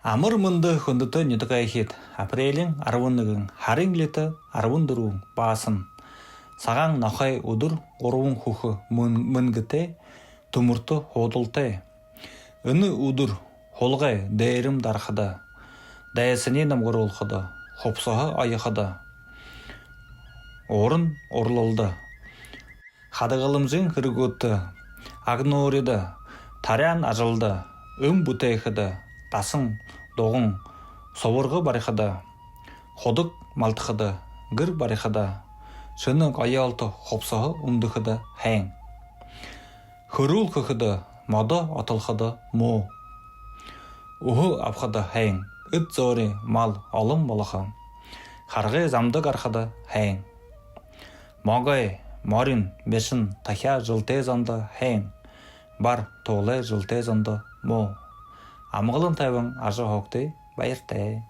Амар мөндөй хөндөтөө нүдгай хит апрелийн 11 харын лит 14 баасан цагаан нохой өдөр 3 хөх мөнгөтэй төмөртө худалтай. Өнө өдөр хулгай дээрэм дарахада дайсны намгуруулхада хопсоо аяхада орон орлолда хадгаламжин хэрэгөт агнуурида тарян ажалда бүтэйхада дасан дуган соворго барихада ходог малтахада гэр барихада шөнөг аяалт хопсоо өмдөхада хайн хөрүүлхэхада модо отолхада муу өхө авхада хайн эд зөри мал олон болохоо харгай замдаг архада хайн могой морин бэшин тахя жылтэй занда хайн бар туулай жылтэй занда муу амгалан тайван ажаа хогтэй баяртай.